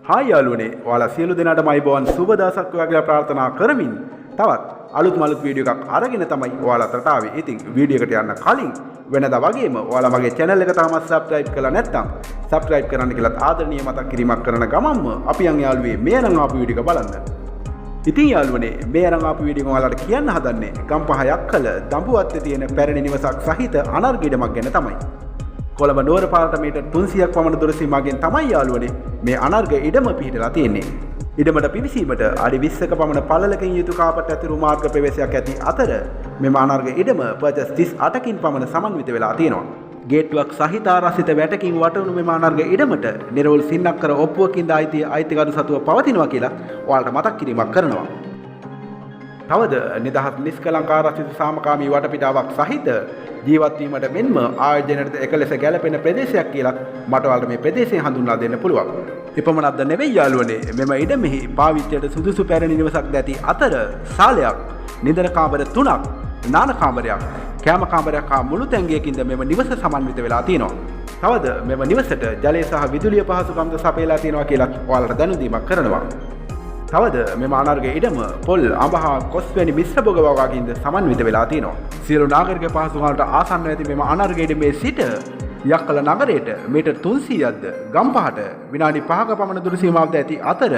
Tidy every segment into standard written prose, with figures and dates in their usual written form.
Hi යාළුවනේ ඔයාලා සියලු දෙනාටම අයබෝවන් සුබ දවසක් වේවා කියලා ප්‍රාර්ථනා කරමින් තවත් අලුත් වීඩියෝ එකක් අරගෙන තමයි ඔයාලා අතරට ආවේ. ඉතින් වීඩියෝ එකට යන්න කලින් වෙනදා වගේම ඔයාලා මගේ channel එක තාමත් subscribe කරලා නැත්නම් subscribe කරන්න කියලා ආදරණීය මතක් කිරීමක් කරන ගමන්ම අපි යන් යාළුවේ මේ අරන් ආපු වීඩියෝ එක බලන්න. ඉතින් යාළුවනේ මේ අරන් ආපු වීඩියෝ එක ඔයාලට කියන්න හදන්නේ ගම්පහ යක්කල දඹුවත්තේ තියෙන පැරණි නිවසක් සහිත අනර්ග ඉඩමක් ගැන තමයි. කොළඹ නුවර පාරට මීටර් 300ක් පමණ දුර සීමාවෙන් තමයි යාළුවනේ මේ අනර්ග ඉඩම පිහිටලා තියෙන්නේ. ඉඩමට පිවිසීමට අඩි 20ක පමණ පළලකින් යුතු කාපට ඇතුළු මාර්ග ප්‍රවේශයක් ඇති අතර මෙම අනර්ග ඉඩම පර්චස් 38කින් පමණ සමන්විත වෙලා තියෙනවා. ගේට්ටුවක් සහිත ආරක්ෂිත වැටකින් වටවුණු මෙම අනර්ග ඉඩමට නිර්වෘල් සින්නක්කර ඔප්පුවකින් අයිතිකරු සතුව පවතිනවා කියලා ඔයාලට මතක් කිරීමක් කරනවා. තවද නිදහස් නිෂ්කලංක ආරක්ෂිත සාමකාමී වටපිටාවක් සහිත ජීවත් වීමට මෙන්ම ආයෝජනයට එක ලෙස ගැලපෙන ප්‍රදේශයක් කියලා මට ඔයාලට මේ ප්‍රදේශය හඳුන්වා දෙන්න පුළුවන්. එපමණක්ද නෙවෙයි යාළුවනේ මෙම ඉඩමෙහි පාවිච්චියට සුදුසු පැරණි නිවසක් දැති අතර ශාලයක්, නිදන කාමර 3ක්, නාන කාමරයක්, කෑම කාමරයක් හා මුළු තැන්ගයකින්ද මෙම නිවස සමන්විත වෙලා තියෙනවා. තවද මෙම නිවසට ජලය සහ විදුලිය පහසුකම්ද සපයලා තියෙනවා කියලා ඔයාලට දැනුම් දීමක් කරනවා. තවද මෙම අනර්ග ඉඩම පොල් අඹ හා කොස් වැනි මිශ්‍ර භෝග වර්ගකින්ද සමන්විත වෙලා තියෙනවා. සියලු නාගරික පහසුකම්වලට ආසන්නව ඇති මෙම අනර්ග ඉඩමේ සිට යක්කල නගරයට මීටර් 300ක්ද ගම්පහට විනාඩි 5ක පමණ දුර සීමාවද ඇති අතර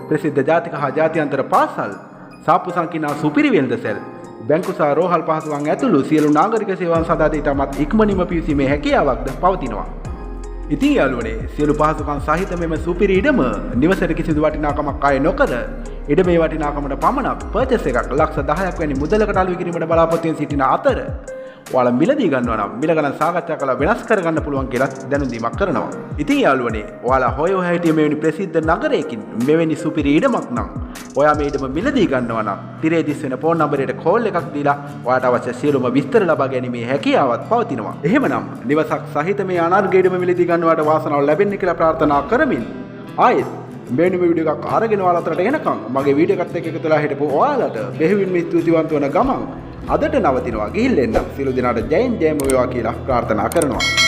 ප්‍රසිද්ධ ජාතික හා ජාත්‍යන්තර පාසල්, සාප්පු සංකීර්ණ සුපිරි වෙළඳසැල්, බැංකු සහ රෝහල් පහසුකම් ඇතුළු සියලු නාගරික සේවාවන් සඳහා ඊටමත් ඉක්මනින්ම පිවිසීමේ හැකියාවක්ද පවතිනවා. ඉතින් යාළුවනේ සියලු පහසුකම් සහිත මෙම සුපිරි ඉඩම නිවසට කිසිදු වටිනාකමක් අය නොකර ඉඩමේ වටිනාකමට පමණක් පර්චස් එකක් ලක්ෂ 10ක් වැනි මුදලකට අලෙවි කිරීමට බලාපොරොත්තු වෙන සිටින අතර ඔයාලා මිලදී ගන්නවා නම් මිල ගණන් සාකච්ඡා කරලා වෙනස් කරගන්න පුළුවන් කියලා දැනුම් දීමක් කරනවා. ඉතින් යාළුවනේ ඔයාලා හොය හිටිය මෙවැනි ප්‍රසිද්ධ නගරයකින් මෙවැනි සුපිරි ඉඩමක් නම් ඔයා මේ ඉඩම මිලදී ගන්නවා නම් තිරේ දිස් වෙන ෆෝන් නම්බරයට කෝල් එකක් දීලා ඔයාට අවශ්‍ය සියලුම විස්තර ලබා ගැනීමේ හැකියාවක් පවතිනවා. එහෙමනම් නිවසක් සහිත මේ අනර්ග ඉඩම මිලදී ගන්නවට වාසනාව ලැබෙන්න කියලා ප්‍රාර්ථනා කරමින් ආයෙත් මෙවැනි වීඩියෝ එකක් අරගෙන ඔයාලා අතරට එනකම් මගේ වීඩියෝ එකත් එක්ක එකතුලා හිටපු ඔයාලට බෙහෙවින්ම ස්තුතිවන්ත වන ගමන් අදට නවතිනවා. ගිහිල්ලා එන්න සියලු දෙනාට ජයෙන් ජයම වේවා කියලා ප්‍රාර්ථනා කරනවා.